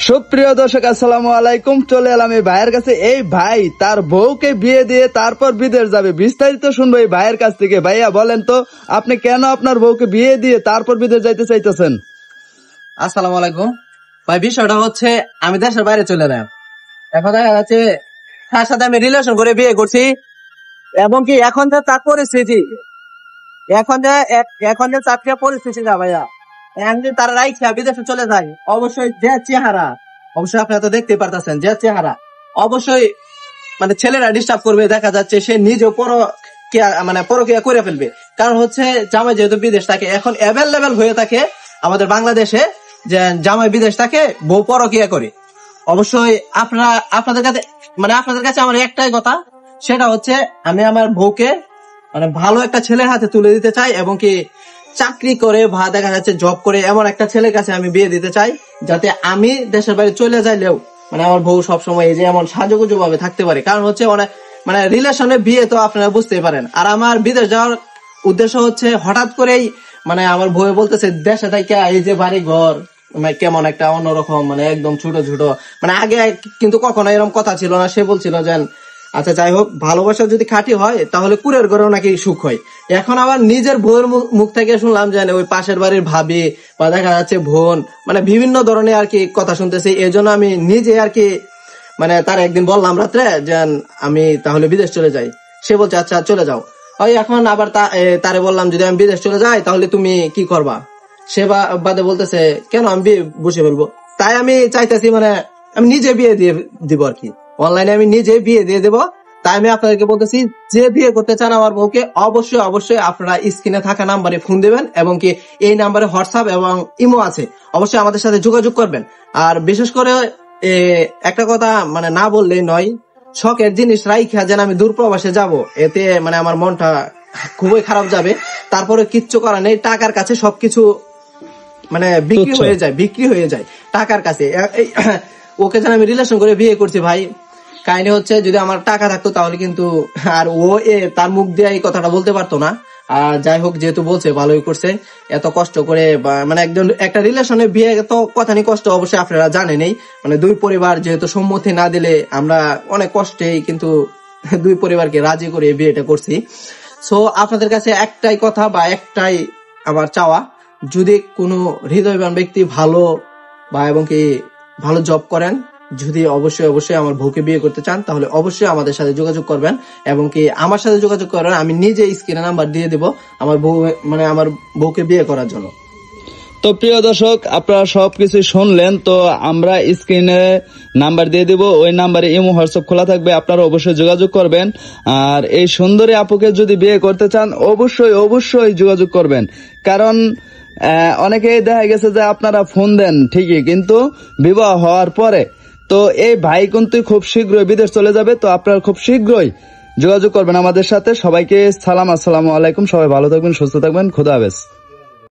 সুপ্রিয় দর্শক, আসসালামু আলাইকুম। চলে এলাম এই ভাইয়ের কাছে। এই ভাই তার বউকে বিয়ে দিয়ে তারপর বিদেশ যাবে। বিস্তারিত শুনবো এই ভাইয়ের কাছ থেকে। ভাইয়া বলেন তো, আপনি কেন আপনার বউকে বিয়ে দিয়ে তারপর বিদেশ যাইতে চাইতেছেন? আসসালামু আলাইকুম ভাই। বিষয়টা হচ্ছে আমি দেশের বাইরে চলে যাই। এখন দেখা যাচ্ছে তার সাথে আমি রিলেশন করে বিয়ে করছি, এবং কি এখন যে তার পরিস্থিতি, এখন যে চাকরির পরিস্থিতি না ভাইয়া, এখন যদি তারা রাইখা বিদেশে চলে যায়, অবশ্যই যে চেহারা, অবশ্যই আপনারা তো দেখতে পারতেছেন যে চেহারা, অবশ্যই মানে ছেলেরা ডিস্টার্ব করবে। দেখা যাচ্ছে সে নিজেও পরকিয়া করে ফেলবে। কারণ হচ্ছে জামাই যেহেতু বিদেশ থাকে, এখন অ্যাভেলেবেল হয়ে থাকে আমাদের বাংলাদেশে যে জামাই বিদেশ থাকে, বউ পরকিয়া করে। অবশ্যই আপনাদের কাছে আমার একটাই কথা, সেটা হচ্ছে আমি আমার বউকে মানে ভালো একটা ছেলের হাতে তুলে দিতে চাই, এবং কি চাকরি করে বা দেখা যাচ্ছে জব করে এমন একটা ছেলের কাছে আমি বিয়ে দিতে চাই, যাতে আমি দেশের বাইরে চলে যাইলেও মানে আমার বউ সবসময় এই যে এমন সাজুগুজু ভাবে থাকতে পারে। কারণ হচ্ছে অনেক মানে রিলেশনে বিয়ে তো আপনারা বুঝতেই পারেন। আর আমার বিদেশ যাওয়ার উদ্দেশ্য হচ্ছে হঠাৎ করেই মানে আমার বউ বলতেছে দেশে থেকে এই যে বাড়ি ঘর কেমন একটা অন্যরকম, মানে একদম ছোট ছোট, মানে আগে কিন্তু কখনো এরকম কথা ছিল না। সে বলছিল যে আচ্ছা যাই হোক, ভালোবাসা যদি খাঁটি হয় তাহলে কুড়ের ঘরেও নাকি সুখ হয়। এখন আবার নিজের বউয়ের মুখ থেকে শুনলাম যে ওই পাশের বাড়ির ভাবি বা দেখা যাচ্ছে বোন, মানে বিভিন্ন ধরনের আর কি কথা শুনতেছি। এই জন্য আমি নিজে আর কি মানে তার একদিন বললাম রাত্রে যে আমি তাহলে বিদেশ চলে যাই। সে বলছে আচ্ছা চলে যাও। ওই এখন আবার তারে বললাম যদি আমি বিদেশ চলে যাই তাহলে তুমি কি করবা? সে বাদে বলতেছে কেন আমি বিয়ে বসে ফেলবো। তাই আমি চাইতেছি মানে আমি নিজে বিয়ে দিয়ে দিব আর কি, অনলাইনে আমি নিজে বিয়ে দিয়ে দেবো। তাই আমি আপনাদেরকে বলতেছি, যে বিয়ে করতে চান আমার বউকে, অবশ্যই অবশ্যই আপনারা স্ক্রিনে থাকা নাম্বারে ফোন দিবেন, এবং কি এই নাম্বারে হোয়াটসঅ্যাপ এবং ইমো আছে, অবশ্যই আমাদের সাথে যোগাযোগ করবেন। আর বিশেষ করে একটা কথা মানে না বললেই নয়, শখের জিনিস রাইখা যেন আমি দূর প্রবাসে যাব, এতে মানে আমার মনটা খুবই খারাপ যাবে। তারপরে কিচ্ছু করার নেই, টাকার কাছে সবকিছু মানে বিক্রি হয়ে যায় টাকার কাছে। ওকে যেন আমি রিলেশন করে বিয়ে করছি ভাই, কাহিনী হচ্ছে যদি আমার টাকা থাকতো তাহলে কিন্তু আর ও তার মুখ দিয়ে এই কথাটা বলতে পারতো না। আর যাই হোক, যেহেতু বলছে ভালোই করছে, এত কষ্ট করে মানে একটা রিলেশনে বিয়ে তো কথা নেই, কষ্ট অবশ্যই আপনারা জানেনই। মানে দুই পরিবার যেহেতু সম্মতি না দিলে আমরা অনেক কষ্টেই কিন্তু দুই পরিবারকে রাজি করে বিয়েটা করছি। সো আপনাদের কাছে একটাই কথা বা একটাই আমার চাওয়া, যদি কোনো হৃদয়বান ব্যক্তি ভালো বা এবং কি ভালো জব করেন, যদি অবশ্যই আমার বউকে বিয়ে করতে চান তাহলে অবশ্যই আমাদের সাথে যোগাযোগ করবেন, এবং কি আমার সাথে যোগাযোগ করেন। আমি নিজে স্ক্রিনে নাম্বার দিয়ে দেব আমার বউকে বিয়ে করার জন্য। তো প্রিয় দর্শক, আপনারা সবকিছু শুনলেন। তো আমরা স্ক্রিনে নাম্বার দিয়ে দিব, ওই নাম্বারে ইমো হোয়াটসঅ্যাপ খোলা থাকবে, আপনারা অবশ্যই যোগাযোগ করবেন। আর এই সুন্দরী আপুকে যদি বিয়ে করতে চান অবশ্যই যোগাযোগ করবেন। কারণ অনেকেই দেখা গেছে যে আপনারা ফোন দেন ঠিকই, কিন্তু বিবাহ হওয়ার পরে তো এই ভাই কিন্তু খুব শীঘ্রই বিদেশ চলে যাবে। তো আপনারা খুব শীঘ্রই যোগাযোগ করবেন আমাদের সাথে। সবাইকে সালাম, আসসালামু আলাইকুম। সবাই ভালো থাকবেন, সুস্থ থাকবেন, খোদা হাফেজ।